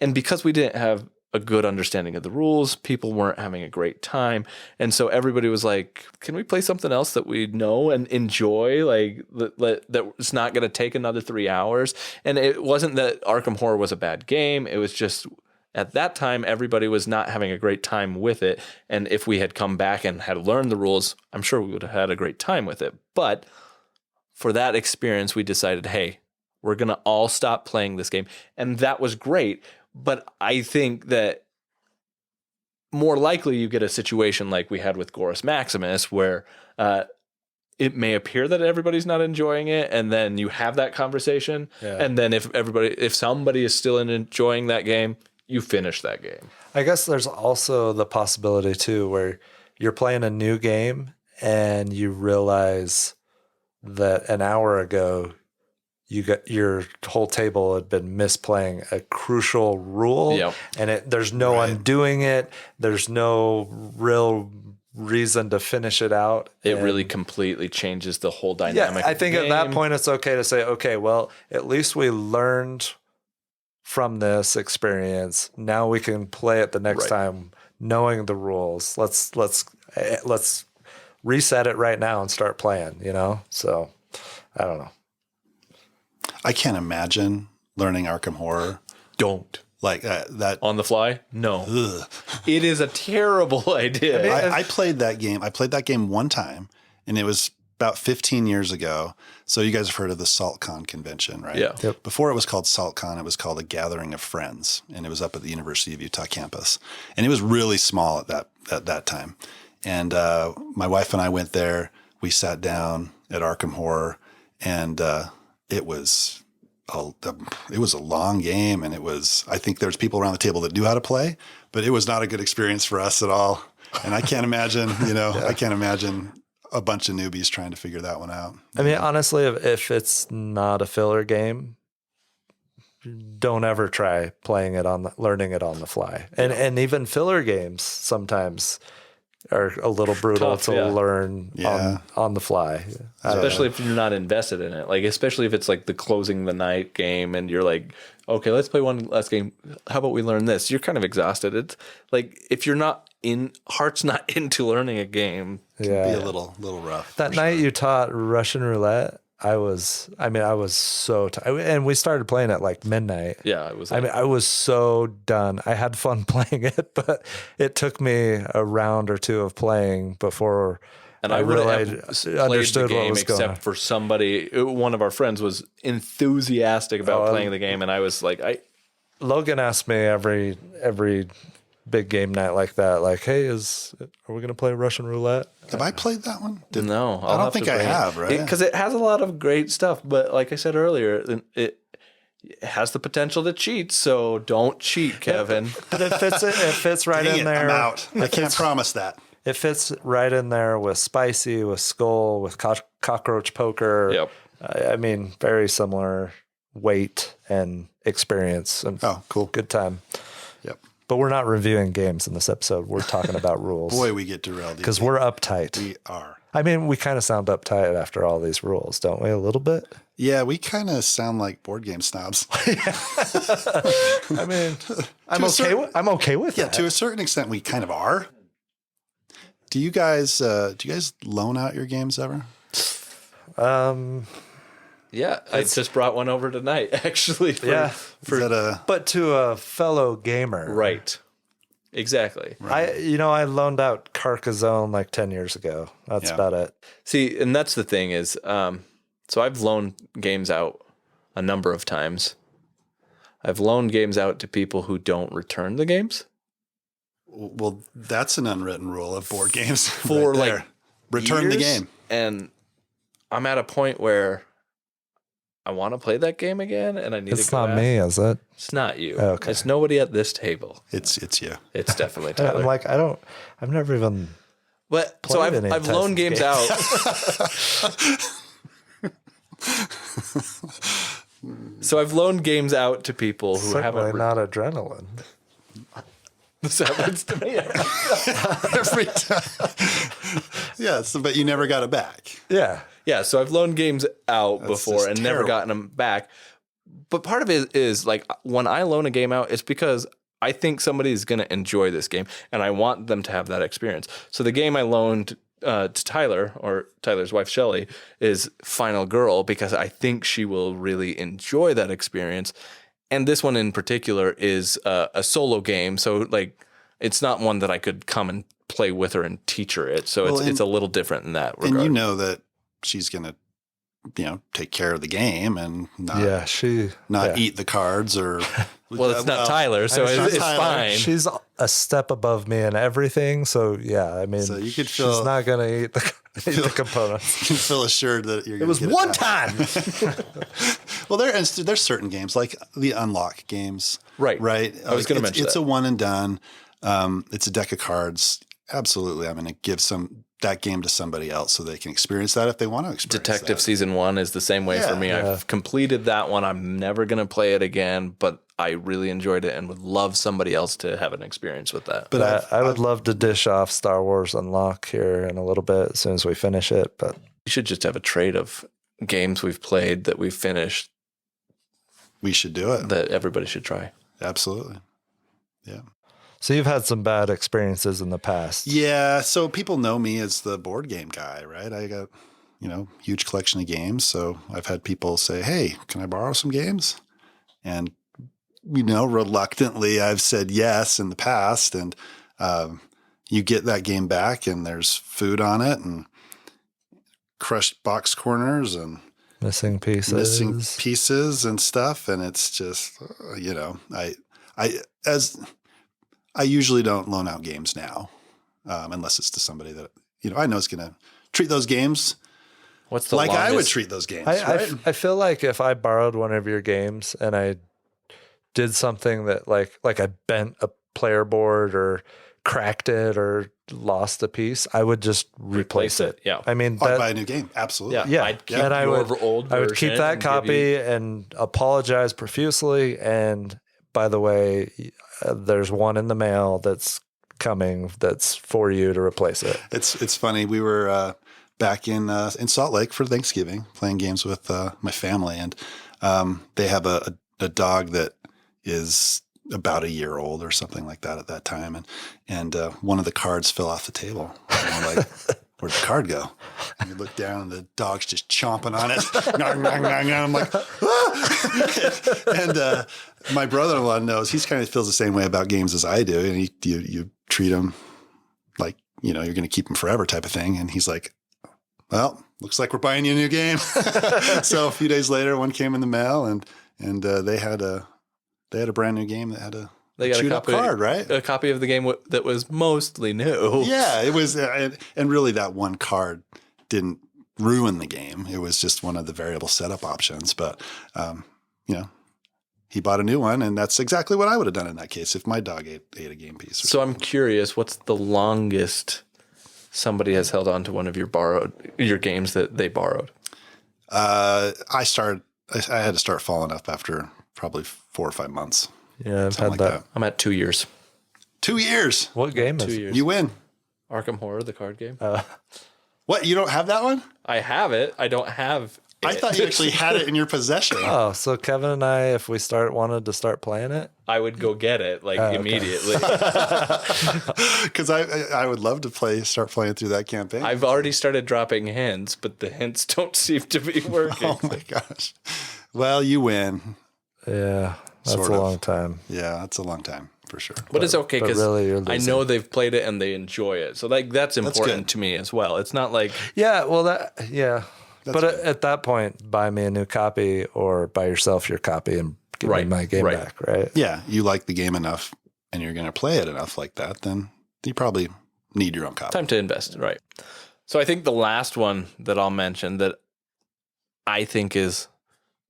And because we didn't have a good understanding of the rules, people weren't having a great time. And so everybody was like, can we play something else that we know and enjoy? Like that it's not going to take another 3 hours. And it wasn't that Arkham Horror was a bad game. It was just at that time, everybody was not having a great time with it. And if we had come back and had learned the rules, I'm sure we would have had a great time with it. But for that experience, we decided, hey, we're going to all stop playing this game. And that was great. But I think that more likely you get a situation like we had with Gorus Maximus, where it may appear that everybody's not enjoying it, and then you have that conversation. Yeah. And then if somebody is still enjoying that game, you finish that game. I guess there's also the possibility too, where you're playing a new game and you realize that an hour ago your whole table had been misplaying a crucial rule. Yep. And there's no undoing it. There's no real reason to finish it out. It really completely changes the whole dynamic. Yeah, I think at that point it's okay to say, okay, well, at least we learned from this experience. Now we can play it the next time knowing the rules. Let's reset it right now and start playing, So I don't know. I can't imagine learning Arkham Horror. Don't. Like that. On the fly? No. Ugh. It is a terrible idea. I played that game. I played that game one time, and it was about 15 years ago. So you guys have heard of the SaltCon convention, right? Yeah. Yep. Before it was called SaltCon, it was called a Gathering of Friends, and it was up at the University of Utah campus. And it was really small at that time. And my wife and I went there. We sat down at Arkham Horror, and it was a long game, and I think there's people around the table that knew how to play, but it was not a good experience for us at all. And I can't imagine, I can't imagine a bunch of newbies trying to figure that one out. I mean, honestly, if it's not a filler game, don't ever try learning it on the fly. And even filler games sometimes are a little brutal to learn on the fly. Especially if you're not invested in it. Like, especially if it's like the closing the night game and you're like, okay, let's play one last game. How about we learn this? You're kind of exhausted. It's like, if you're not heart's not into learning a game, it can be a little rough. That night you taught Russian roulette, I was so tired. And we started playing at like midnight. Yeah, I was so done. I had fun playing it, but it took me a round or two of playing before I really understood what was going on. Except for somebody, one of our friends was enthusiastic about playing the game, and I was like, Logan asked me every big game night like that, like, hey, are we going to play Russian roulette? Have I played that one? No. I don't think I have, right? Because it has a lot of great stuff, but like I said earlier, it has the potential to cheat, so don't cheat, Kevin. But it fits right in there. I'm out. I can't promise that. It fits right in there with Spicy, with Skull, with Cockroach Poker. Yep. I mean, very similar weight and experience. And cool. Good time. Yep. But we're not reviewing games in this episode. We're talking about rules. Boy, we get derailed. Because we're uptight. We are. I mean, we kind of sound uptight after all these rules, don't we? A little bit? Yeah, we kind of sound like board game snobs. I mean, I'm okay with yeah, that. to a certain extent, we kind of are. Do you guys loan out your games ever? Yeah, I just brought one over tonight, actually. But to a fellow gamer. Right. Exactly. Right. I loaned out Carcassonne like 10 years ago. That's about it. See, and that's the thing is, so I've loaned games out a number of times. I've loaned games out to people who don't return the games. Well, that's an unwritten rule of board games. For return the game. And I'm at a point where I want to play that game again, and I need to go. It's not me, is it? It's not you. Okay. It's nobody at this table. It's you. It's definitely Tyler. I'm like, I've never even. But so I've loaned games out. So I've loaned games out to people who haven't. Not adrenaline. This happens to me every time. Yes, but you never got it back. Yeah. Yeah, so I've loaned games out That's before just and never terrible. gotten them back. But part of it is like when I loan a game out, it's because I think somebody's going to enjoy this game and I want them to have that experience. So the game I loaned to Tyler, or Tyler's wife, Shelly, is Final Girl because I think she will really enjoy that experience. And this one in particular is a solo game. So like it's not one that I could come and play with her and teach her it. So it's a little different in that regard. And you know that she's going to, take care of the game and not eat the cards or. Well, it's not Tyler, so it's fine. She's a step above me in everything. So yeah, I mean, So you could feel- she's not going to eat the components. You can feel assured that you're It going was to get one back. time. Well, there's certain games like the unlock games. Right. I was going to mention it's that. a one and done. It's a deck of cards. Absolutely. I'm going to give that game to somebody else so they can experience that if they want to experience Detective that. Season 1 is the same way for me. Yeah. I've completed that one. I'm never going to play it again, but I really enjoyed it and would love somebody else to have an experience with that. But I would love to dish off Star Wars Unlock here in a little bit as soon as we finish it. But We should just have a trade of games we've played that we've finished we should do it. that everybody should try. Absolutely. Yeah. so you've had some bad experiences in the past. Yeah. So people know me as the board game guy, right? I got, huge collection of games. So I've had people say, hey, can I borrow some games? And, reluctantly I've said yes in the past. And you get that game back and there's food on it and crushed box corners and Missing pieces. and stuff. And it's just, I usually don't loan out games now, unless it's to somebody that, I know is going to treat those games What's the like I would longest- treat those games. I Right? feel like if I borrowed one of your games and I did something that like I bent a player board or cracked it or lost a piece, I would just replace it. Yeah. I mean, I'd buy a new game. Absolutely. Yeah. yeah. I'd keep and I your would, old I would keep version that and give copy you- and apologize profusely. And by the way, there's one in the mail that's coming that's for you to replace it. It's funny. We were back in Salt Lake for Thanksgiving playing games with my family, and they have a dog that is about a year old or something like that at that time, and one of the cards fell off the table. And we're like, where'd the card go? And we look down and the dog's just chomping on it. I'm like, ah! And my brother-in-law knows, he kind of feels the same way about games as I do. And you treat him like, you're going to keep him forever type of thing. And he's like, well, looks like we're buying you a new game. So a few days later, one came in the mail and they had a brand new game that had a chewed up card, right? A copy of the game that was mostly new. Yeah, it was, and really that one card didn't ruin the game. It was just one of the variable setup options. But, he bought a new one, and that's exactly what I would have done in that case if my dog ate a game piece. So I'm curious, what's the longest somebody has held on to one of your games that they borrowed? I had to start following up after probably 4 or 5 months. Yeah, I've Something had like that. that. I'm at 2 years. 2 years. What game 2 is it? years. You win. Arkham Horror, the card game. What? You don't have that one? I have it. I don't have it. I thought you actually had it in your possession. Oh, so Kevin and I, if we wanted to start playing it, I would go get it immediately. Because I would love to start playing through that campaign. I've already started dropping hints, but the hints don't seem to be working. Oh my gosh. Well, you win. yeah, that's Sort a of. long time. Yeah, that's a long time for sure. But it's okay but because really you're I losing. know they've played it and they enjoy it. So that's important good. to me as well. It's not like Yeah, well, but good. at that point, buy me a new copy or buy yourself your copy and give me Right, my game right. back, right? Yeah, you like the game enough and you're going to play it enough like that, then you probably need your own copy. time to invest, right? So I think the last one that I'll mention that I think is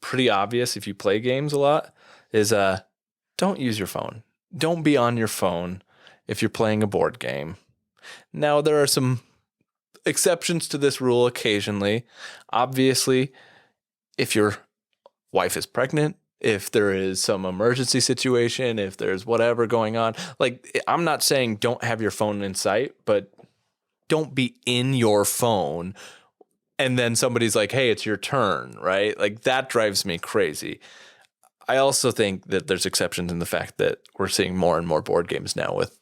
pretty obvious if you play games a lot is don't use your phone. Don't be on your phone if you're playing a board game. Now, there are some exceptions to this rule occasionally. Obviously, if your wife is pregnant, if there is some emergency situation, if there's whatever going on, like I'm not saying don't have your phone in sight, but don't be in your phone and then somebody's like, hey, it's your turn, right? Like that drives me crazy. I also think that there's exceptions in the fact that we're seeing more and more board games now with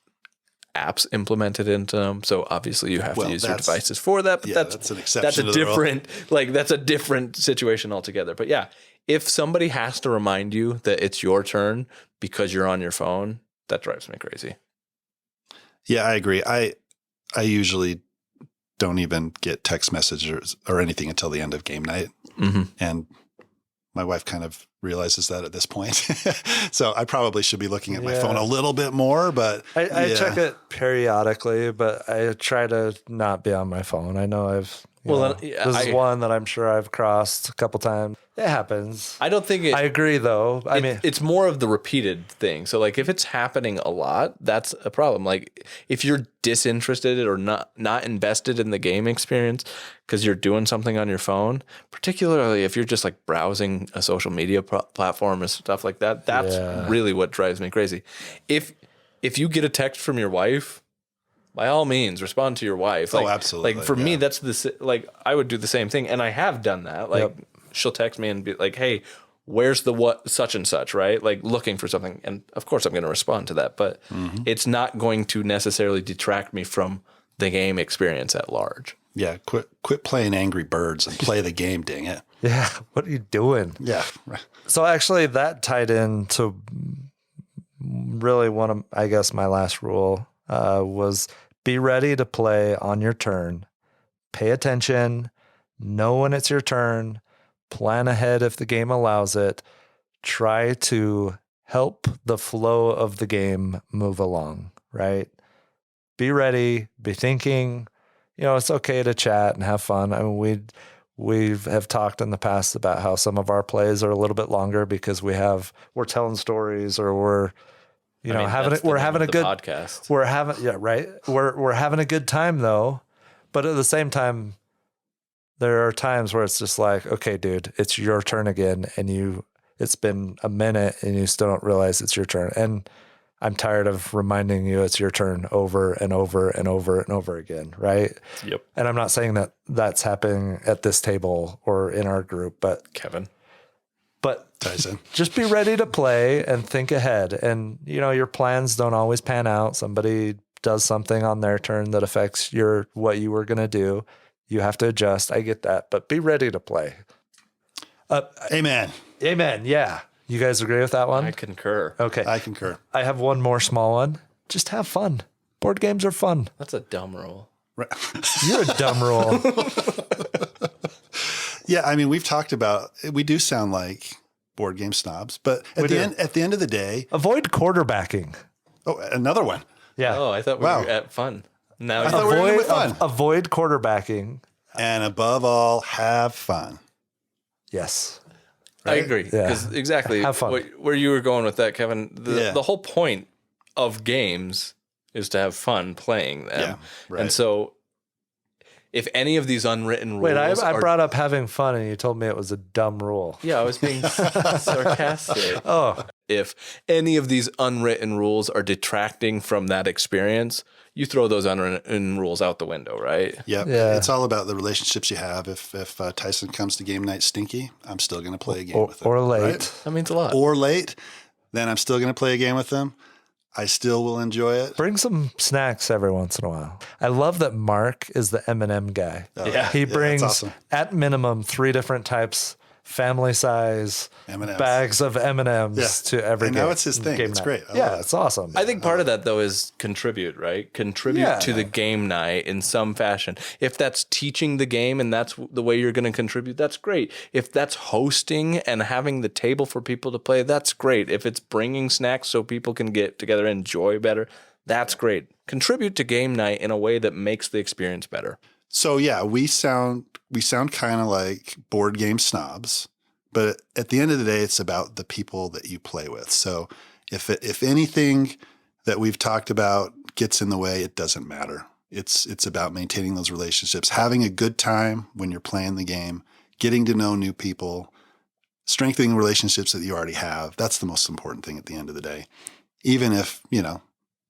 apps implemented into them. So obviously you have to use your devices for that. But that's an exception. That's a different, that's a different situation altogether. But yeah, if somebody has to remind you that it's your turn because you're on your phone, that drives me crazy. Yeah, I agree. I usually don't even get text messages or anything until the end of game night. Mm-hmm. And my wife kind of realizes that at this point. So I probably should be looking at my phone a little bit more, but I check it periodically, but I try to not be on my phone. I know this is one that I'm sure I've crossed a couple times. It happens. I don't think I agree though. I mean, it's more of the repeated thing. So like if it's happening a lot, that's a problem. Like if you're disinterested or not invested in the game experience because you're doing something on your phone, particularly if you're just like browsing a social media platform or stuff like that, that's really what drives me crazy. If you get a text from your wife, by all means, respond to your wife. Like, absolutely. Like for me, that's I would do the same thing, and I have done that. Like she'll text me and be like, "Hey, where's the what such and such?" Right? Like looking for something, and of course I'm going to respond to that. But it's not going to necessarily detract me from the game experience at large. Yeah, quit playing Angry Birds and play the game. Dang it! Yeah, what are you doing? Yeah. So actually, that tied into really one of, I guess, my last rule. Was be ready to play on your turn. Pay attention. Know when it's your turn. Plan ahead if the game allows it. Try to help the flow of the game move along, right? Be ready. Be thinking. It's okay to chat and have fun. I mean, we have talked in the past about how some of our plays are a little bit longer because we're telling stories or we're we're having a good podcast. We're having a good time though, but at the same time, there are times where it's just like, okay, dude, it's your turn again, and it's been a minute and you still don't realize it's your turn, and I'm tired of reminding you it's your turn over and over and over and over again, right? Yep. And I'm not saying that that's happening at this table or in our group, but Kevin. But Tyson, just be ready to play and think ahead. And, your plans don't always pan out. Somebody does something on their turn that affects what you were going to do. You have to adjust. I get that, but be ready to play. Amen. Amen. Yeah. You guys agree with that one? I concur. Okay. I concur. I have one more small one. Just have fun. Board games are fun. That's a dumb rule. You're a dumb rule. Yeah, I mean, we've talked about, we do sound like board game snobs, but at the end of the day, avoid quarterbacking. Oh, another one. Yeah. Oh, I thought we were at fun. Now I thought we were gonna be fun. Avoid quarterbacking. And above all, have fun. Yes. I agree. Because exactly have fun. Where you were going with that, Kevin, the whole point of games is to have fun playing them. Yeah, right. And so if any of these unwritten rules... Wait, I brought up having fun and you told me it was a dumb rule. Yeah, I was being sarcastic. Oh. If any of these unwritten rules are detracting from that experience, you throw those unwritten rules out the window, right? Yep. Yeah. It's all about the relationships you have. If Tyson comes to game night stinky, I'm still going to play a game with him. Or late. Right? That means a lot. Or late, then I'm still going to play a game with them. I still will enjoy it. Bring some snacks every once in a while. I love that Mark is the M&M guy. He brings awesome. at minimum 3 different types, family size M&Ms. bags of M&Ms to every and game. now it's his thing. It's great. It's awesome. I think part of that, though, is contribute, right? Contribute to the game night in some fashion. If that's teaching the game and that's the way you're going to contribute, that's great. If that's hosting and having the table for people to play, that's great. If it's bringing snacks so people can get together and enjoy better, that's great. Contribute to game night in a way that makes the experience better. So yeah, we sound kind of like board game snobs, but at the end of the day, it's about the people that you play with. So if anything that we've talked about gets in the way, it doesn't matter. It's about maintaining those relationships, having a good time when you're playing the game, getting to know new people, strengthening relationships that you already have. That's the most important thing at the end of the day. Even if,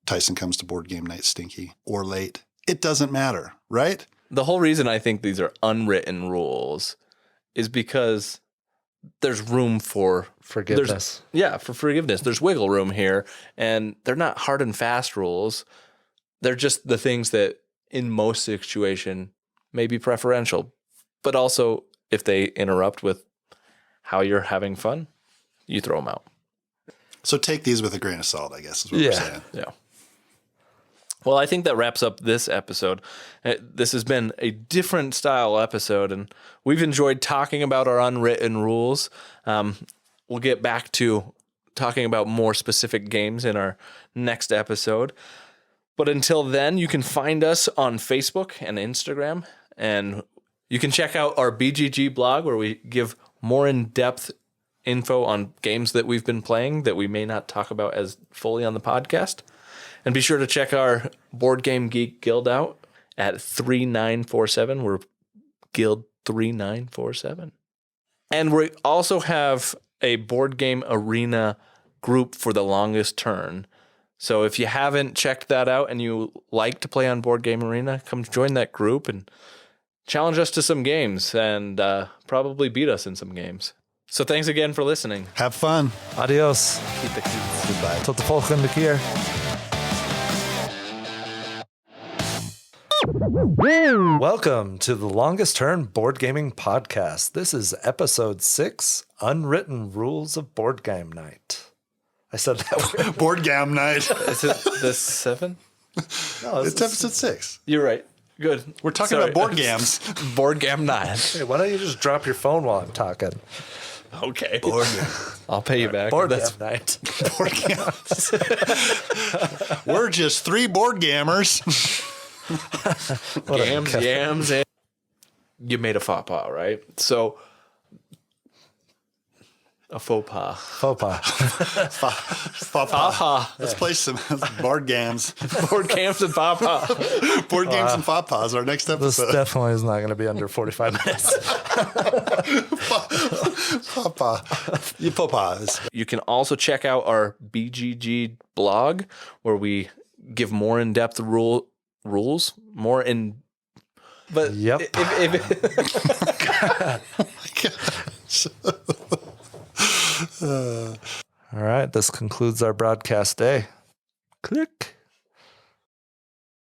Tyson comes to board game night stinky or late, it doesn't matter, right? The whole reason I think these are unwritten rules is because there's room for Forgiveness. for forgiveness. There's wiggle room here, and they're not hard and fast rules. They're just the things that in most situation may be preferential, but also if they interrupt with how you're having fun, you throw them out. So take these with a grain of salt, I guess is what we're saying. Yeah. Well, I think that wraps up this episode. This has been a different style episode, and we've enjoyed talking about our unwritten rules. We'll get back to talking about more specific games in our next episode. But until then, you can find us on Facebook and Instagram, and you can check out our BGG blog where we give more in-depth info on games that we've been playing that we may not talk about as fully on the podcast. And be sure to check our Board Game Geek Guild out at 3947. We're Guild 3947. And we also have a Board Game Arena group for the longest turn. So if you haven't checked that out and you like to play on Board Game Arena, come join that group and challenge us to some games and probably beat us in some games. So thanks again for listening. Have fun. Adios. Keep the keys. Goodbye. Tot de volgende keer. Welcome to the Longest Turn Board Gaming Podcast. This is episode 6, Unwritten Rules of Board Game Night. I said that weird. Board Game Night. Is it the 7? No, It's episode 6. You're right. Good. We're talking Sorry. about board games. Board Game Night. Hey, why don't you just drop your phone while I'm talking? Okay. Board I'll pay you back. Board That's Game Night. board games. We're just 3 board gamers. Gams, yams, and you made a faux pas, right? So a faux pas. Faux pas. Papa. Let's play some board games. Board games and faux pas. Board games and papas. Our next This episode. definitely is not going to be under 45 minutes. Papa. You papas. You can also check out our BGG blog where we give more in-depth rules, more in. But Yep. All right, this concludes our broadcast day. Click.